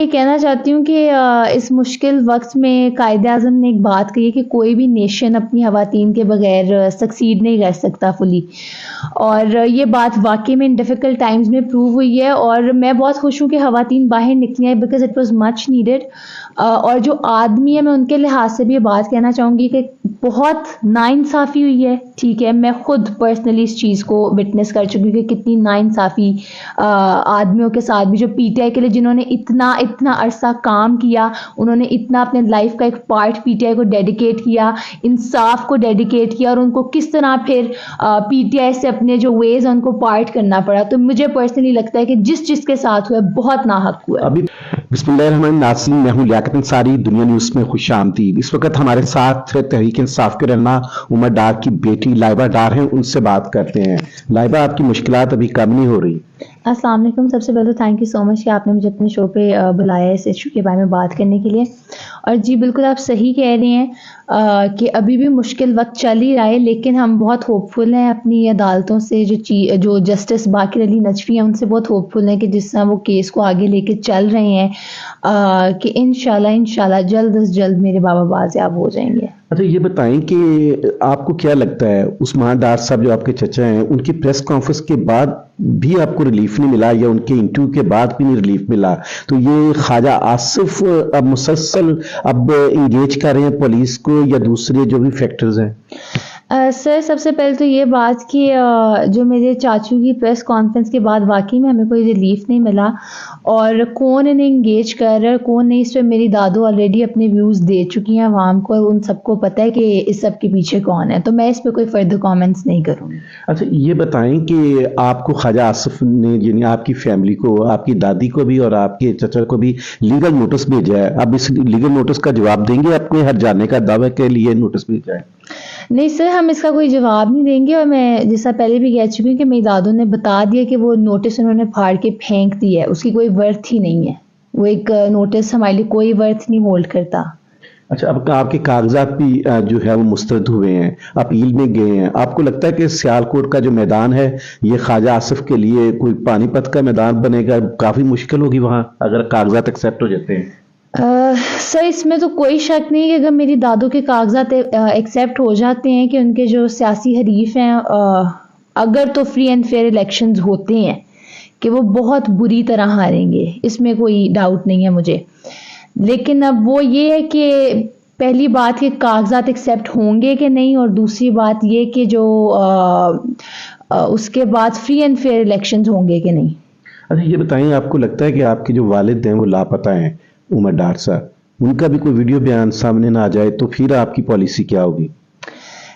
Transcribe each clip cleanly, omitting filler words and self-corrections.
ये कहना चाहती हूँ कि इस मुश्किल वक़्त में कायदे-आज़म ने एक बात कही है कि कोई भी नेशन अपनी ख़वातीन के बगैर सक्सीड नहीं कर सकता फुली। और ये बात वाक़ई में इन डिफ़िकल्ट टाइम्स में प्रूव हुई है और मैं बहुत खुश हूँ कि ख़वातीन बाहर निकली हैं because it was much needed. और जो आदमी है मैं उनके लिहाज़ से भी ये बात कहना चाहूँगी कि बहुत नाइंसाफ़ी हुई है, ठीक है? मैं खुद पर्सनली इस चीज़ को विटनेस कर चुकी हूँ कि कितनी नाइंसाफ़ी आदमियों के साथ भी जो पीटीआई के लिए जिन्होंने इतना इतना अरसा काम किया, उन्होंने इतना अपने लाइफ का एक पार्ट पीटीआई को डेडिकेट किया, इंसाफ को डेडिकेट किया और उनको किस तरह फिर पीटीआई से अपने जो वेज हैं उनको पार्ट करना पड़ा। तो मुझे पर्सनली लगता है कि जिस चीज़ के साथ हुआ है बहुत नाहक हुआ है। अभी बिस्मिल्लाहिर्रहमानिर्रहीम, मैं हूं लियाकत अंसारी, दुनिया न्यूज़ में खुशामदीद। इस वक्त हमारे साथ तहरीक इंसाफ के रहनुमा उमर डार की बेटी लाइबा डार हैं, उनसे बात करते हैं। लाइबा, आपकी मुश्किलात अभी कम नहीं हो रही? अस्सलाम वालेकुम। सबसे पहले तो थैंक यू सो मच कि आपने मुझे अपने शो पे बुलाया है इस इशू के बारे में बात करने के लिए। और जी बिल्कुल आप सही कह रही हैं कि अभी भी मुश्किल वक़्त चल ही रहा है, लेकिन हम बहुत होपफुल हैं अपनी अदालतों से जो जस्टिस बाक़िर अली नजफ़ी हैं उनसे बहुत होपफुल हैं कि जिस तरह वो केस को आगे लेके चल रहे हैं कि इंशाल्लाह जल्द से जल्द मेरे बाबा बाज़याब हो जाएंगे। अच्छा, ये बताएं कि आपको क्या लगता है उस्मान डार साहब जो आपके चचा हैं, उनकी प्रेस कॉन्फ्रेंस के बाद भी आपको रिलीफ नहीं मिला या उनके इंटरव्यू के बाद भी नहीं रिलीफ मिला, तो ये ख्वाजा आसिफ अब मुसलसल अब इंगेज कर रहे हैं पुलिस को या दूसरे जो भी फैक्टर्स हैं? सर सबसे पहले तो ये बात कि जो मेरे चाचू की प्रेस कॉन्फ्रेंस के बाद वाकई में हमें कोई रिलीफ नहीं मिला और कौन इन्हें इंगेज कर रहा है कौन नहीं, इस पर मेरी दादू ऑलरेडी अपने व्यूज़ दे चुकी हैं आवाम को और उन सबको पता है कि इस सब के पीछे कौन है, तो मैं इस पर कोई फर्दर कमेंट्स नहीं करूँगी। अच्छा, ये बताएं कि आपको ख्वाजा आसिफ ने यानी आपकी फैमिली को, आपकी दादी को भी और आपके चचा को भी लीगल नोटिस भेजा है, अब इस लीगल नोटिस का जवाब देंगे? आपको हर जाने का दावे के लिए नोटिस भेजा है? नहीं सर, हम इसका कोई जवाब नहीं देंगे और मैं जैसा पहले भी कह चुकी हूँ कि मेरी दादू ने बता दिया कि वो नोटिस उन्होंने फाड़ के फेंक दिया है, उसकी कोई वर्थ ही नहीं है। वो एक नोटिस हमारे लिए कोई वर्थ नहीं होल्ड करता। अच्छा, अब आपके कागजात भी जो है वो मुस्तरद हुए हैं, अपील में गए हैं। आपको लगता है कि सियालकोट का जो मैदान है ये ख्वाजा आसिफ के लिए कोई पानीपत का मैदान बनेगा? काफ़ी मुश्किल होगी वहाँ अगर कागजात एक्सेप्ट हो जाते हैं। सर इसमें तो कोई शक नहीं कि अगर मेरी दादू के कागजात एक्सेप्ट हो जाते हैं कि उनके जो सियासी हरीफ हैं अगर तो फ्री एंड फेयर इलेक्शंस होते हैं कि वो बहुत बुरी तरह हारेंगे, इसमें कोई डाउट नहीं है मुझे। लेकिन अब वो ये है कि पहली बात कि कागजात एक्सेप्ट होंगे कि नहीं और दूसरी बात ये कि जो उसके बाद फ्री एंड फेयर इलेक्शंस होंगे कि नहीं। अच्छा, ये बताइए, आपको लगता है कि आपके जो वालिद हैं वो लापता हैं, उमर डार साहब, उनका भी कोई वीडियो बयान सामने ना आ जाए तो फिर आपकी पॉलिसी क्या होगी?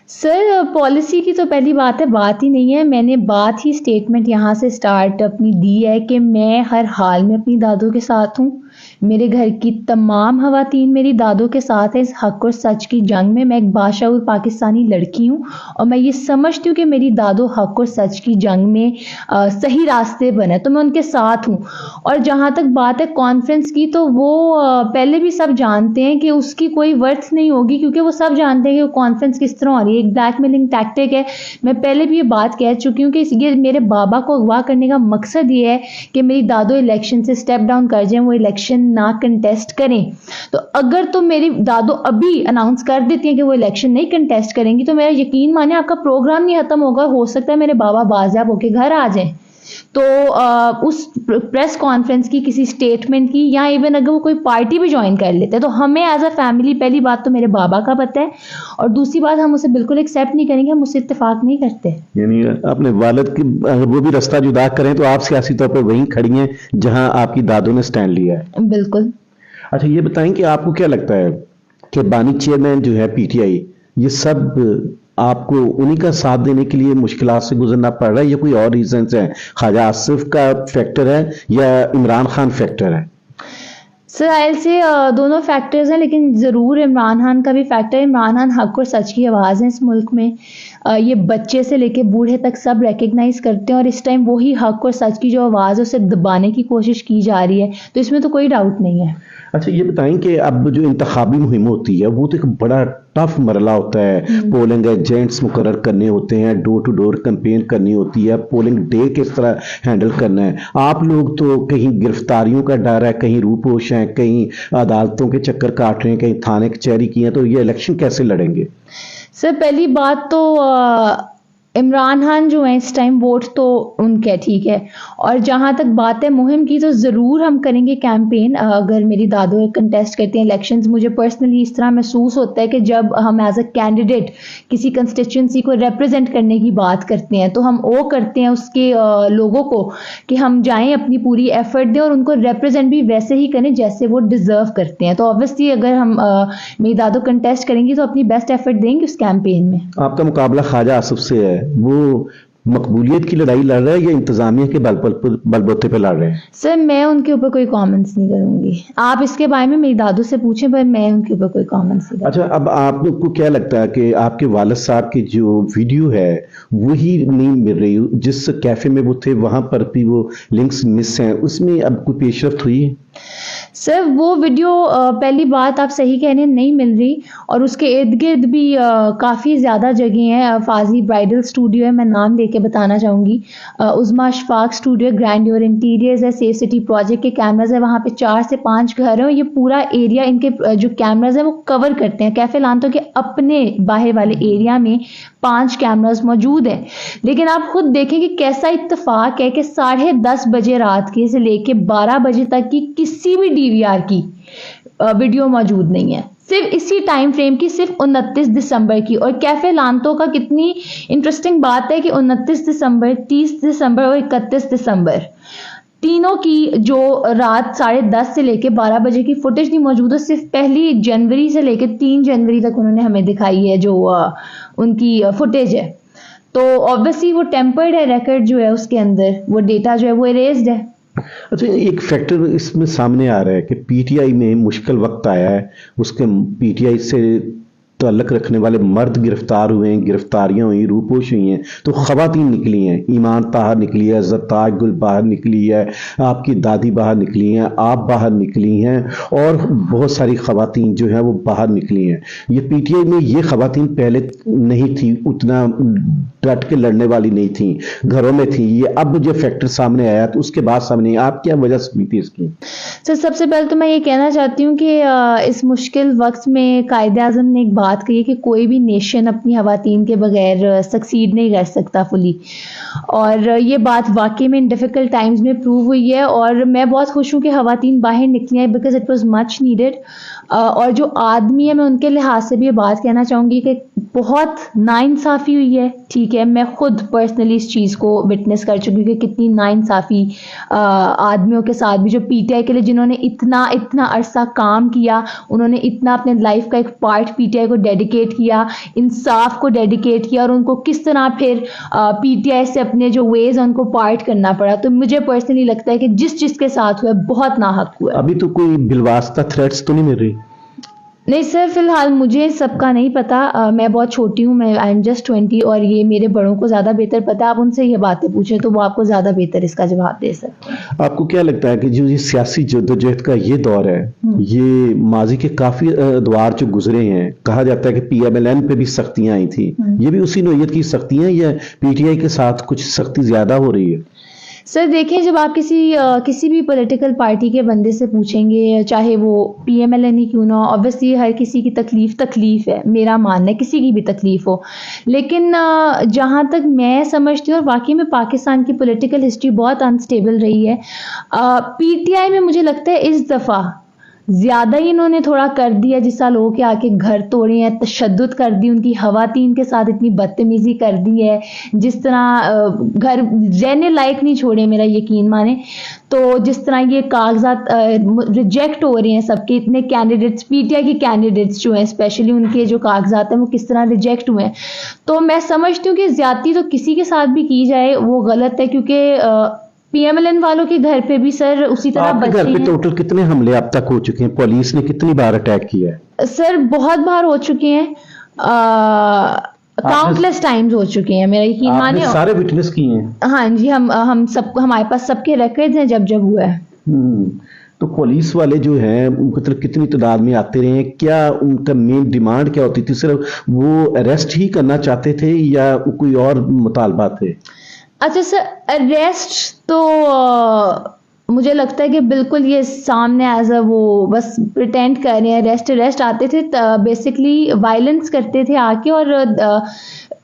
सर पॉलिसी की तो पहली बात है, बात ही नहीं है। मैंने बात ही स्टेटमेंट यहाँ से स्टार्ट अपनी दी है कि मैं हर हाल में अपनी दादू के साथ हूँ। मेरे घर की तमाम ख़वातीन मेरी दादू के साथ हैं इस हक और सच की जंग में। मैं एक बाशऊर पाकिस्तानी लड़की हूँ और मैं ये समझती हूँ कि मेरी दादू हक और सच की जंग में सही रास्ते पर है, तो मैं उनके साथ हूँ। और जहाँ तक बात है कॉन्फ्रेंस की, तो वो पहले भी सब जानते हैं कि उसकी कोई वर्थ नहीं होगी क्योंकि वो सब जानते हैं कि वो कॉन्फ्रेंस किस तरह हो रही है, एक ब्लैकमेलिंग टैक्टिक है। मैं पहले भी ये बात कह चुकी हूँ कि ये मेरे बाबा को अगवा करने का मकसद ये है कि मेरी दादू इलेक्शन से स्टेप डाउन कर जाएं, वो इलेक्शन ना कंटेस्ट करें। तो अगर तो मेरी दादू अभी अनाउंस कर देती हैं कि वो इलेक्शन नहीं कंटेस्ट करेंगी तो मेरा यकीन माने आपका प्रोग्राम नहीं खत्म होगा, हो सकता है मेरे बाबा बाजियाब होके घर आ जाएं। तो उस प्रेस कॉन्फ्रेंस की किसी स्टेटमेंट की या इवन अगर वो कोई पार्टी भी ज्वाइन कर लेते हैं तो हमें एज अ फैमिली, पहली बात तो मेरे बाबा का पता है और दूसरी बात हम उसे बिल्कुल एक्सेप्ट नहीं करेंगे, हम उससे इत्तेफाक नहीं करते। यानी अपने वालिद की अगर वो भी रास्ता जुदा करें तो आप सियासी तौर पर वहीं खड़ी हैं जहां आपकी दादू ने स्टैंड लिया है? बिल्कुल। अच्छा, ये बताएं कि आपको क्या लगता है कि बानी चेयरमैन जो है पीटीआई, ये सब आपको उन्हीं का साथ देने के लिए मुश्किलात से गुजरना पड़ रहा है या कोई और रीजंस है? ख्वाजा आसिफ का फैक्टर है या इमरान खान फैक्टर है? सर आयल से दोनों फैक्टर्स हैं, लेकिन ज़रूर इमरान खान का भी फैक्टर है। इमरान खान हक और सच की आवाज़ है इस मुल्क में। ये बच्चे से लेके बूढ़े तक सब रिकग्नाइज करते हैं, और इस टाइम वही हक और सच की जो आवाज़ है उसे दबाने की कोशिश की जा रही है, तो इसमें तो कोई डाउट नहीं है। अच्छा, ये बताएं कि अब जो इंतखाबी मुहिम होती है वो तो एक बड़ा टफ मरला होता है। पोलिंग एजेंट्स मुकर्रर करने होते हैं, डोर टू डोर कैंपेन करनी होती है, पोलिंग डे किस तरह हैंडल करना है। आप लोग तो कहीं गिरफ्तारियों का डर है, कहीं रूपोश हैं, कहीं अदालतों के चक्कर काट रहे हैं, कहीं थाने कचहरी की हैं, तो ये इलेक्शन कैसे लड़ेंगे? सर पहली बात तो इमरान खान जो है इस टाइम वोट तो उनके है, ठीक है, और जहाँ तक बात है मुहिम की तो ज़रूर हम करेंगे कैंपेन। अगर मेरी दादो कंटेस्ट करती हैं इलेक्शंस, मुझे पर्सनली इस तरह महसूस होता है कि जब हम एज अ कैंडिडेट किसी कंस्टिट्यूंसी को रिप्रेजेंट करने की बात करते हैं तो हम वो करते हैं उसके लोगों को कि हम जाएं, अपनी पूरी एफर्ट दें और उनको रिप्रेजेंट भी वैसे ही करें जैसे वो डिज़र्व करते हैं। तो ऑब्वियसली अगर हम मेरी दादो कंटेस्ट करेंगी तो अपनी बेस्ट एफर्ट देंगे उस कैंपेन में। आपका मुकाबला ख्वाजा आसिफ से है, वो मकबूलियत की लड़ाई लड़ रहा है या इंतजामिया के बलबूते पे लड़ रहे हैं? सर मैं उनके ऊपर कोई कमेंट्स नहीं करूंगी, आप इसके बारे में मेरी दादू से पूछें, पर मैं उनके ऊपर कोई कमेंट्स नहीं करूंगी। अच्छा, अब आपको क्या लगता है कि आपके वालिद साहब की जो वीडियो है वही नहीं मिल रही, जिस कैफे में वो थे वहां पर भी वो लिंक्स मिस हैं, उसमें अब कोई पेशरफ्त हुई है? सर वो वीडियो पहली बात आप सही कह रहे हैं नहीं मिल रही, और उसके इर्द गिर्द भी काफ़ी ज़्यादा जगह हैं। फाजी ब्राइडल स्टूडियो है, मैं नाम लेके बताना चाहूँगी, उज़मा अशफाक स्टूडियो, ग्रैंडियर इंटीरियर्स है, सेफ सिटी प्रोजेक्ट के कैमराज है, वहाँ पे 4 से 5 घर हैं, ये पूरा एरिया इनके जो कैमराज हैं वो कवर करते हैं। कैफे लांतो के अपने बाहर वाले एरिया में 5 कैमराज मौजूद हैं। लेकिन आप खुद देखें कि कैसा इत्तेफाक है कि 10:30 बजे रात के से लेके 12 बजे तक की किसी भी डीवीआर की वीडियो मौजूद नहीं है, सिर्फ इसी टाइम फ्रेम की, सिर्फ 29 दिसंबर की। और कैफे लांतो का कितनी इंटरेस्टिंग बात है कि 29 दिसंबर, 30 दिसंबर और 31 दिसंबर तीनों की जो रात 10:30 से लेके 12 बजे की फुटेज नहीं मौजूद है, सिर्फ 1 जनवरी से लेके 3 जनवरी तक उन्होंने हमें दिखाई है जो उनकी फुटेज है। तो ऑब्वियसली वो टेम्पर्ड है, रिकॉर्ड जो है उसके अंदर वो डेटा जो है वो इरेज्ड है। अच्छा, एक फैक्टर इसमें सामने आ रहा है कि पीटीआई में मुश्किल वक्त आया है, उसके पीटीआई से ताल्लुक रखने वाले मर्द गिरफ्तार हुए हैं, गिरफ्तारियां हुई, रूपोश हुई हैं, तो खवातीन निकली हैं, ईमान ताहर निकली है, ज़रताज गुल बाहर निकली है, आपकी दादी बाहर निकली हैं, आप बाहर निकली हैं, और बहुत सारी खवातीन जो हैं वो बाहर निकली हैं। ये पीटीआई में ये खवातीन पहले नहीं थी, उतना डट के लड़ने वाली नहीं थी, घरों में थी, ये अब जो फैक्टर सामने आया तो उसके बाद सामने, आप क्या वजह समझती है इसकी? सर सबसे पहले तो मैं ये कहना चाहती हूँ कि इस मुश्किल वक्त में कायदे आज़म ने एक बात कही है कि कोई भी नेशन अपनी खवातीन के बगैर सक्सीड नहीं कर सकता फुली, और ये बात वाकई में इन डिफ़िकल्ट टाइम्स में प्रूव हुई है। और मैं बहुत खुश हूँ कि खवातीन बाहर निकली हैं, because it was much needed. और जो आदमी है मैं उनके लिहाज से भी ये बात कहना चाहूँगी कि बहुत नाइंसाफ़ी हुई है, ठीक है, मैं खुद पर्सनली इस चीज़ को विटनेस कर चुकी हूँ कि कितनी नाइंसाफ़ी आदमियों के साथ भी, जो पीटीआई के लिए जिन्होंने इतना इतना अरसा काम किया, उन्होंने इतना अपने लाइफ का एक पार्ट पीटीआई को डेडिकेट किया, इंसाफ को डेडिकेट किया, और उनको किस तरह फिर पीटीआई से अपने जो वेज हैं उनको पार्ट करना पड़ा। तो मुझे पर्सनली लगता है कि जिस चीज़ के साथ हुआ बहुत नाहक हुआ। अभी तो कोई बिलवास्ता थ्रेट्स तो नहीं मिल रही? नहीं सर, फिलहाल मुझे सबका नहीं पता, मैं बहुत छोटी हूँ, मैं आई एम जस्ट 20, और ये मेरे बड़ों को ज़्यादा बेहतर पता है। आप उनसे ये बातें पूछें तो वो आपको ज़्यादा बेहतर इसका जवाब दे सकते हैं। आपको क्या लगता है कि जो ये सियासी जद्दोजहद का ये दौर है, ये माजी के काफ़ी अदवार जो गुजरे हैं, कहा जाता है कि पीएमएलएन पे भी सख्तियाँ आई थी, ये भी उसी नौयत की सख्तियाँ या पीटीआई के साथ कुछ सख्ती ज़्यादा हो रही है? सर देखिए, जब आप किसी भी पॉलिटिकल पार्टी के बंदे से पूछेंगे, चाहे वो पीएमएलएन ही क्यों ना हो, ऑब्वियसली हर किसी की तकलीफ है, मेरा मानना है किसी की भी तकलीफ हो, लेकिन जहाँ तक मैं समझती हूँ और वाकई में पाकिस्तान की पॉलिटिकल हिस्ट्री बहुत अनस्टेबल रही है, पीटीआई में मुझे लगता है इस दफ़ा ज़्यादा ही इन्होंने थोड़ा कर दिया, जिस तरह लोगों के आके घर तोड़े हैं, तशद्दुद कर दी, उनकी खवातीन के साथ इतनी बदतमीज़ी कर दी है, जिस तरह घर रहने लायक नहीं छोड़े, मेरा यकीन माने। तो जिस तरह ये कागजात रिजेक्ट हो रहे हैं सबके, इतने कैंडिडेट्स, पीटीआई के कैंडिडेट्स जो हैं स्पेशली, उनके जो कागजात हैं वो किस तरह रिजेक्ट हुए हैं, तो मैं समझती हूँ कि ज़्यादती तो किसी के साथ भी की जाए वो गलत है, क्योंकि पीएमएलएन वालों के घर पे भी सर उसी तरह आपके घर पे टोटल कितने हमले अब तक हो चुके हैं? पुलिस ने कितनी बार अटैक किया है? सर बहुत बार हो चुके हैं। काउंटलेस टाइम्स हो चुके हैं, मेरा यकीन आपने माने। सारे विटनेस किए हैं? हाँ जी, हम सब, हमारे पास सबके रिकॉर्ड्स हैं जब जब हुआ है। तो पुलिस वाले जो हैं मतलब कितनी तादाद में आते रहे हैं? क्या उनका मेन डिमांड क्या होती थी? सिर्फ वो अरेस्ट ही करना चाहते थे या कोई और मुतालबा थे? अच्छा सर, अरेस्ट तो मुझे लगता है कि बिल्कुल ये सामने एज अ वो बस प्रिटेंड कर रहे हैं। अरेस्ट आते थे, बेसिकली वायलेंस करते थे आके, और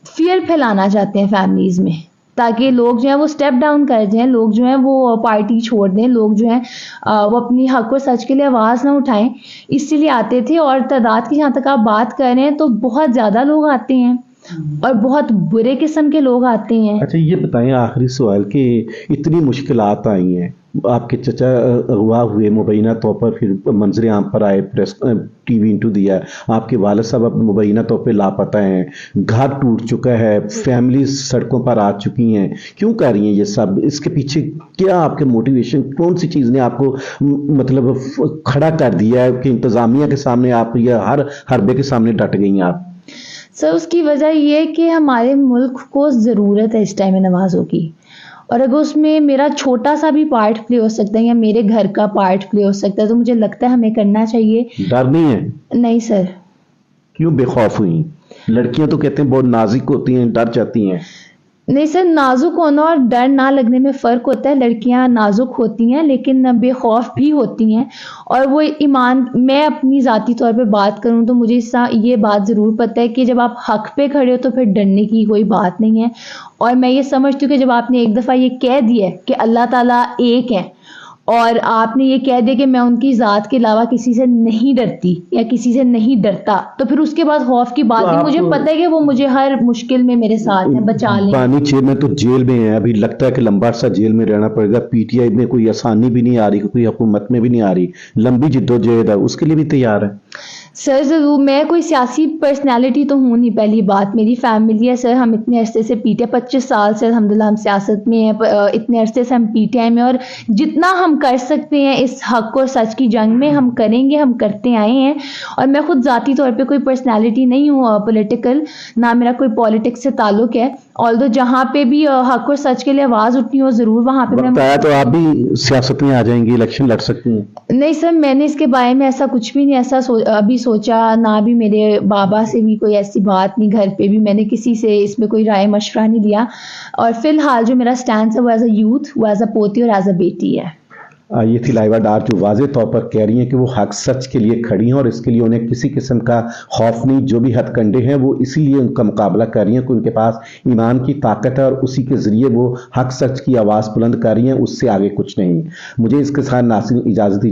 फियर फैलाना चाहते हैं फैमिलीज में, ताकि लोग जो है वो स्टेप डाउन कर जाएं, लोग जो है वो पार्टी छोड़ दें, लोग जो है वो अपनी हक और सच के लिए आवाज़ ना उठाएं। इसीलिए आते थे। और तादाद की जहाँ तक आप बात कर रहे हैं तो बहुत ज़्यादा लोग आते हैं और बहुत बुरे किस्म के लोग आते हैं। अच्छा ये बताएं आखिरी सवाल कि इतनी मुश्किलात आई हैं, आपके चचा अगवा हुए, मुबैना तौर पर फिर मंजर आम पर आए, प्रेस टीवी इंटरव्यू दिया, आपके वालिद साहब अब मुबैना तौर पर लापता हैं, घर टूट चुका है, फैमिली सड़कों पर आ चुकी हैं, क्यों कर रही हैं ये सब? इसके पीछे क्या आपके मोटिवेशन, कौन सी चीज़ ने आपको मतलब खड़ा कर दिया है कि इंतज़ामिया के सामने आप या हर हरबे के सामने डट गई हैं आप? सर उसकी वजह ये है कि हमारे मुल्क को ज़रूरत है इस टाइम में नमाज़ों की, और अगर उसमें मेरा छोटा सा भी पार्ट प्ले हो सकता है या मेरे घर का पार्ट प्ले हो सकता है तो मुझे लगता है हमें करना चाहिए। डर नहीं है? नहीं सर। क्यों बेखौफ हुई? लड़कियां तो कहते हैं बहुत नाजुक होती हैं, डर जाती हैं। नहीं सर, नाजुक होना और डर ना लगने में फ़र्क होता है। लड़कियां नाजुक होती हैं लेकिन बेखौफ भी होती हैं, और वो ईमान, मैं अपनी ज़ाती तौर पे बात करूं तो मुझे ये बात ज़रूर पता है कि जब आप हक पे खड़े हो तो फिर डरने की कोई बात नहीं है। और मैं ये समझती हूँ कि जब आपने एक दफ़ा ये कह दिया है कि अल्लाह ताला एक है, और आपने ये कह दिया कि मैं उनकी ज़ात के अलावा किसी से नहीं डरती या किसी से नहीं डरता, तो फिर उसके बाद खौफ की बात नहीं। मुझे पता है कि वो मुझे हर मुश्किल में मेरे साथ हैं, बचा लें। बानी चेयरमैन तो जेल में है, अभी लगता है कि लंबा सा जेल में रहना पड़ेगा। पीटीआई में कोई आसानी भी नहीं आ रही, कोई हुकूमत में भी नहीं आ रही, लंबी जिद्दोजहद है, उसके लिए भी तैयार है? सर ज़रूर, मैं कोई सियासी पर्सनालिटी तो हूँ नहीं। पहली बात, मेरी फैमिली है सर, हम इतने अरसे से पीटीआई, 25 साल से अल्हम्दुलिल्लाह हम सियासत में हैं, इतने अरसे से हम पीटीआई में, और जितना हम कर सकते हैं इस हक और सच की जंग में हम करेंगे, हम करते आए हैं। और मैं खुद ज़ाती तौर पे कोई पर्सनालिटी नहीं हूँ पॉलिटिकल, ना मेरा कोई पॉलिटिक्स से ताल्लुक है। ऑल्दो जहाँ पे भी हक और सच के लिए आवाज़ उठनी हो ज़रूर वहाँ पे मैं। बताया तो आप भी सियासत में आ जाएंगी, इलेक्शन लड़ सकती हैं? नहीं सर, मैंने इसके बारे में ऐसा कुछ भी नहीं अभी सोचा, ना भी मेरे बाबा से भी कोई ऐसी बात नहीं, घर पे भी मैंने किसी से इसमें कोई राय मशवरा नहीं लिया। और फिलहाल जो मेरा स्टैंड है वो एज अ यूथ, वो एज अ पोती और एज अ बेटी है। ये थी लाइबा डार जो वाज़े तौर पर कह रही हैं कि वो हक सच के लिए खड़ी हैं और इसके लिए उन्हें किसी किस्म का खौफ नहीं। जो भी हथकंडे हैं वो इसीलिए उनका मुकाबला कर रही हैं कि उनके पास ईमान की ताकत है और उसी के ज़रिए वो हक सच की आवाज़ बुलंद कर रही हैं, उससे आगे कुछ नहीं। मुझे इसके साथ नासिर इजाज़त